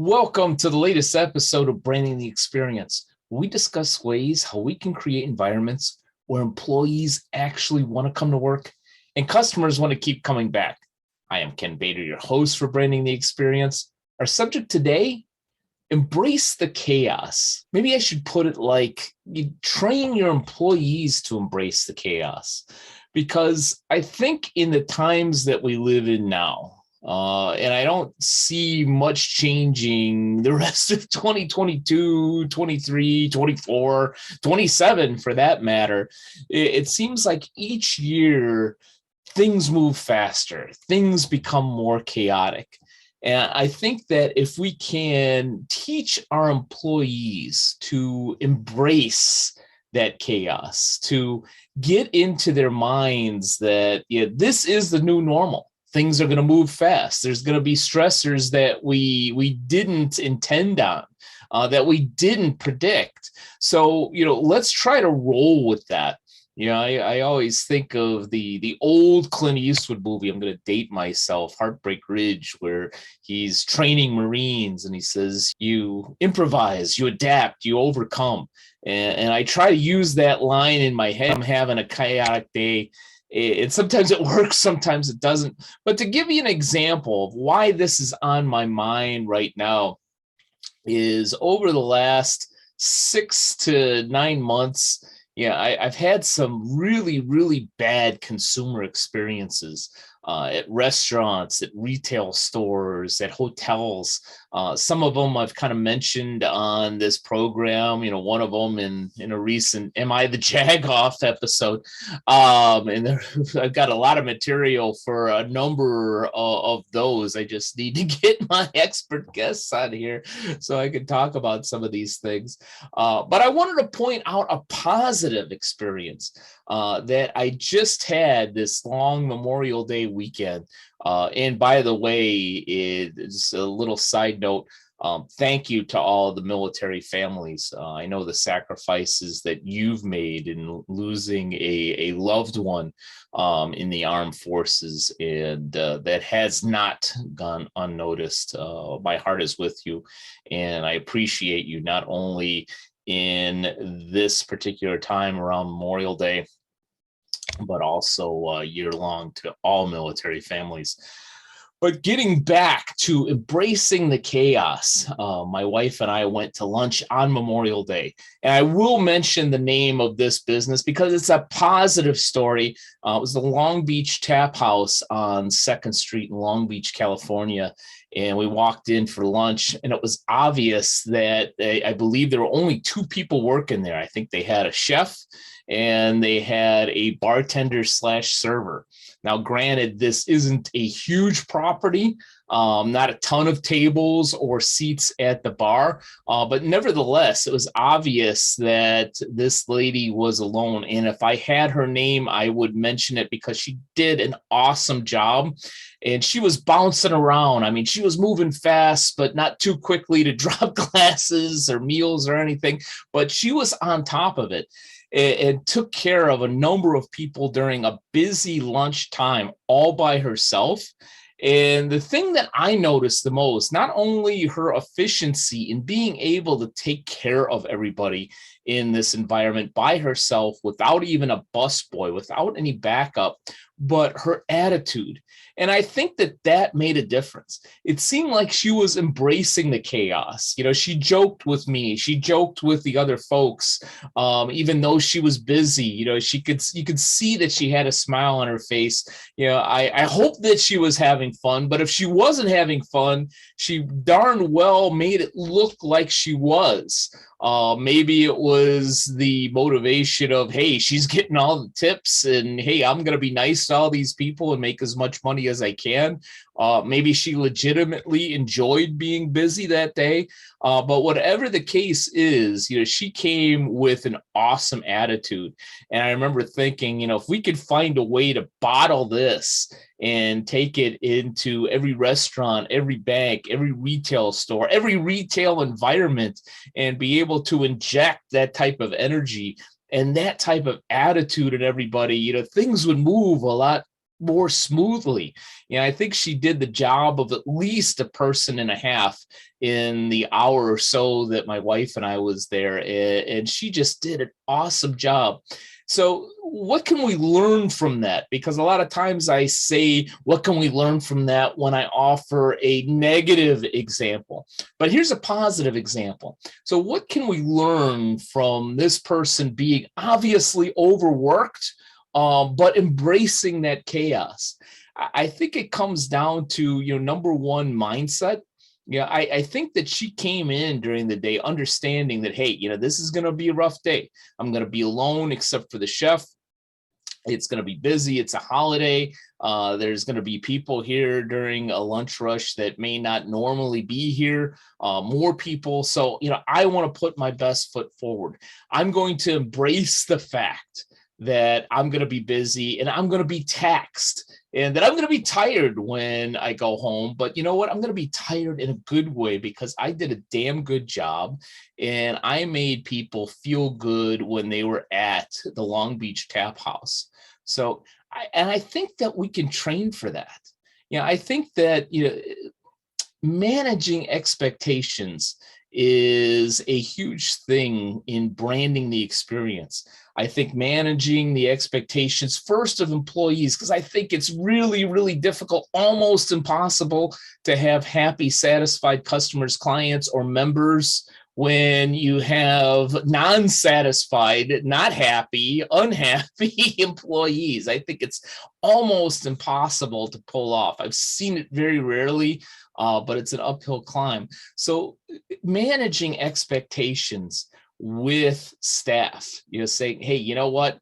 Welcome to the latest episode of Branding the Experience. We discuss ways how we can create environments where employees actually want to come to work and customers want to keep coming back. I am Ken Bader, your host for Branding the Experience. Our subject today, embrace the chaos. Maybe I should put it like you train your employees to embrace the chaos, because I think in the times that we live in now, and I don't see much changing the rest of 2022, 23, 24, 27 for that matter. It seems like each year things move faster, things become more chaotic. And I think that if we can teach our employees to embrace that chaos, to get into their minds that this is the new normal. Things are going to move fast. There's going to be stressors that we didn't intend on, that we didn't predict. So, let's try to roll with that. I always think of the old Clint Eastwood movie. I'm going to date myself, Heartbreak Ridge, where he's training Marines and he says, you improvise, you adapt, you overcome. And I try to use that line in my head. I'm having a chaotic day. And sometimes it works, sometimes it doesn't. But to give you an example of why this is on my mind right now is over the last 6 to 9 months, I've had some really, really bad consumer experiences at restaurants, at retail stores, at hotels. Some of them I've kind of mentioned on this program, one of them in a recent Am I the Jagoff episode. I've got a lot of material for a number of those. I just need to get my expert guests on here so I can talk about some of these things. But I wanted to point out a positive experience that I just had this long Memorial Day weekend. And by the way, it's a little side note. Thank you to all the military families. I know the sacrifices that you've made in losing a loved one in the armed forces, and that has not gone unnoticed. My heart is with you, and I appreciate you not only in this particular time around Memorial Day, but also year long to all military families. But getting back to embracing the chaos, my wife and I went to lunch on Memorial Day. And I will mention the name of this business because it's a positive story. It was the Long Beach Tap House on 2nd Street in Long Beach, California. And we walked in for lunch, and it was obvious that I believe there were only 2 people working there. I think they had a chef and they had a bartender / server. Now, granted, this isn't a huge property, not a ton of tables or seats at the bar, but nevertheless, it was obvious that this lady was alone. And if I had her name, I would mention it because she did an awesome job. And she was bouncing around. I mean, she was moving fast, but not too quickly to drop glasses or meals or anything. But she was on top of it and took care of a number of people during a busy lunchtime all by herself. And the thing that I noticed the most, not only her efficiency in being able to take care of everybody in this environment by herself without even a busboy, without any backup, but her attitude. And I think that made a difference. It seemed like she was embracing the chaos. She joked with me. She joked with the other folks, even though she was busy. You could see that she had a smile on her face. I hope that she was having fun, but if she wasn't having fun, she darn well made it look like she was. Maybe it was the motivation of, hey, she's getting all the tips and hey, I'm going to be nice to all these people and make as much money as I can. Maybe she legitimately enjoyed being busy that day. But whatever the case is, she came with an awesome attitude. And I remember thinking, if we could find a way to bottle this and take it into every restaurant, every bank, every retail store, every retail environment, and be able to inject that type of energy and that type of attitude in everybody, things would move a lot more smoothly. I think she did the job of at least a person and a half in the hour or so that my wife and I was there, and she just did an awesome job. So what can we learn from that? Because a lot of times I say, what can we learn from that when I offer a negative example? But here's a positive example. So what can we learn from this person being obviously overworked, but embracing that chaos? I think it comes down to, number one, mindset. I think that she came in during the day understanding that, hey, this is going to be a rough day. I'm going to be alone except for the chef. It's going to be busy. It's a holiday. There's going to be people here during a lunch rush that may not normally be here, more people. So, I want to put my best foot forward. I'm going to embrace the fact that I'm going to be busy and I'm going to be taxed and that I'm going to be tired when I go home. But you know what? I'm going to be tired in a good way because I did a damn good job and I made people feel good when they were at the Long Beach Tap House. So, I think that we can train for that. I think that, managing expectations is a huge thing in branding the experience. I think managing the expectations first of employees, because I think it's really, really difficult, almost impossible to have happy, satisfied customers, clients, or members when you have non-satisfied, not happy, unhappy employees. I think it's almost impossible to pull off. I've seen it very rarely, but it's an uphill climb. So managing expectations with staff, saying, hey, you know what?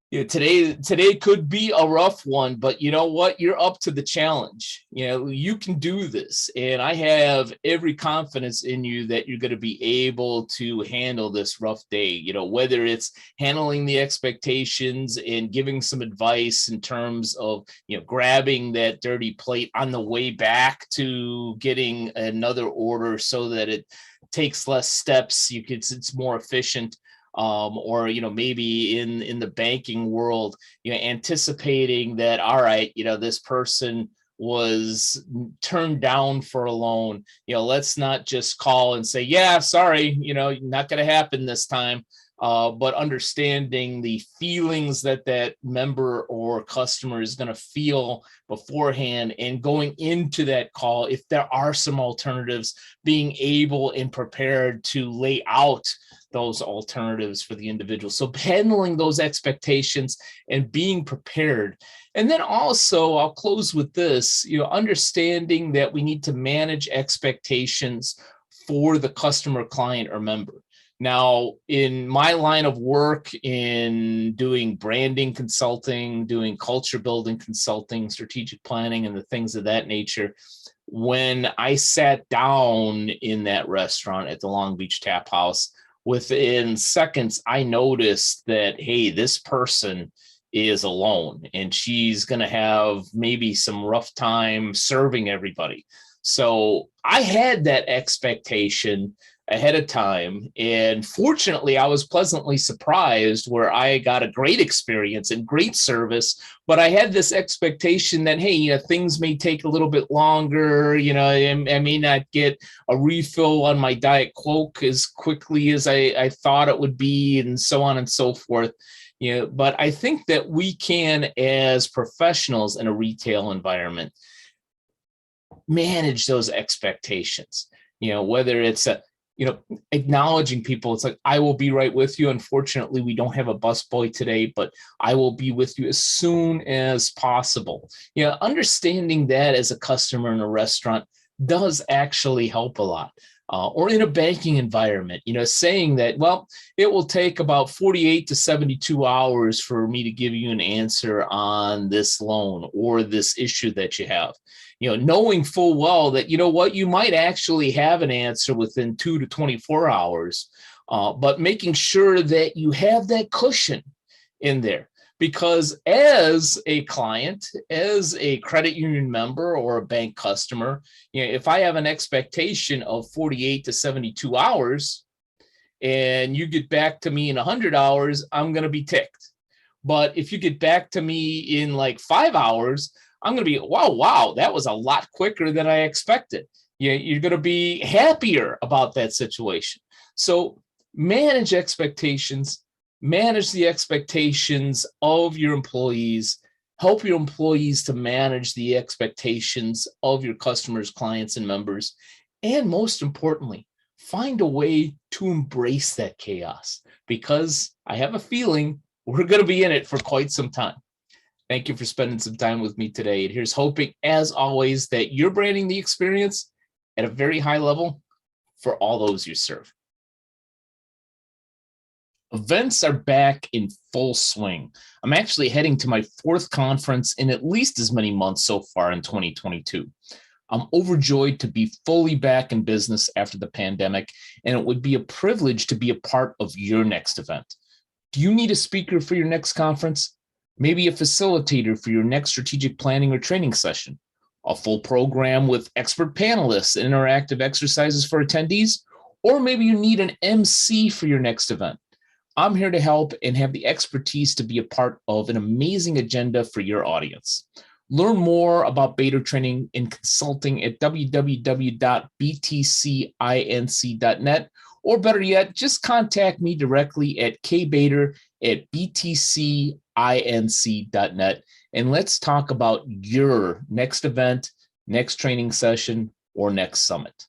Today could be a rough one, but you know what? You're up to the challenge. You can do this. And I have every confidence in you that you're going to be able to handle this rough day, whether it's handling the expectations and giving some advice in terms of, grabbing that dirty plate on the way back to getting another order so that it takes less steps. It's more efficient. Or maybe in the banking world, anticipating that, all right, this person was turned down for a loan. Let's not just call and say, yeah, sorry, not going to happen this time. But understanding the feelings that member or customer is going to feel beforehand and going into that call, if there are some alternatives, being able and prepared to lay out those alternatives for the individual. So handling those expectations and being prepared. And then also, I'll close with this, understanding that we need to manage expectations for the customer, client, or member. Now, in my line of work in doing branding consulting, doing culture building consulting, strategic planning, and the things of that nature, when I sat down in that restaurant at the Long Beach Tap House, within seconds, I noticed that, hey, this person is alone and she's going to have maybe some rough time serving everybody. So I had that expectation ahead of time. And fortunately, I was pleasantly surprised where I got a great experience and great service. But I had this expectation that, hey, things may take a little bit longer. I may not get a refill on my Diet Coke as quickly as I thought it would be, and so on and so forth. But I think that we can, as professionals in a retail environment, manage those expectations. Whether it's acknowledging people. It's like, I will be right with you. Unfortunately, we don't have a busboy today, but I will be with you as soon as possible. Understanding that as a customer in a restaurant does actually help a lot. Or in a banking environment, saying that, well, it will take about 48 to 72 hours for me to give you an answer on this loan or this issue that you have. Knowing full well that, you might actually have an answer within 2 to 24 hours, but making sure that you have that cushion in there. Because as a client, as a credit union member or a bank customer, if I have an expectation of 48 to 72 hours and you get back to me in 100 hours, I'm going to be ticked. But if you get back to me in like 5 hours, I'm going to be, wow, that was a lot quicker than I expected. You're going to be happier about that situation. So manage expectations, manage the expectations of your employees, help your employees to manage the expectations of your customers, clients, and members. And most importantly, find a way to embrace that chaos, because I have a feeling we're going to be in it for quite some time. Thank you for spending some time with me today. And here's hoping, as always, that you're branding the experience at a very high level for all those you serve. Events are back in full swing. I'm actually heading to my 4th conference in at least as many months so far in 2022. I'm overjoyed to be fully back in business after the pandemic, and it would be a privilege to be a part of your next event. Do you need a speaker for your next conference? Maybe a facilitator for your next strategic planning or training session? A full program with expert panelists and interactive exercises for attendees? Or maybe you need an MC for your next event. I'm here to help and have the expertise to be a part of an amazing agenda for your audience. Learn more about Bader Training and Consulting at www.btcinc.net, or better yet, just contact me directly at kbader@btcinc.net, and let's talk about your next event, next training session, or next summit.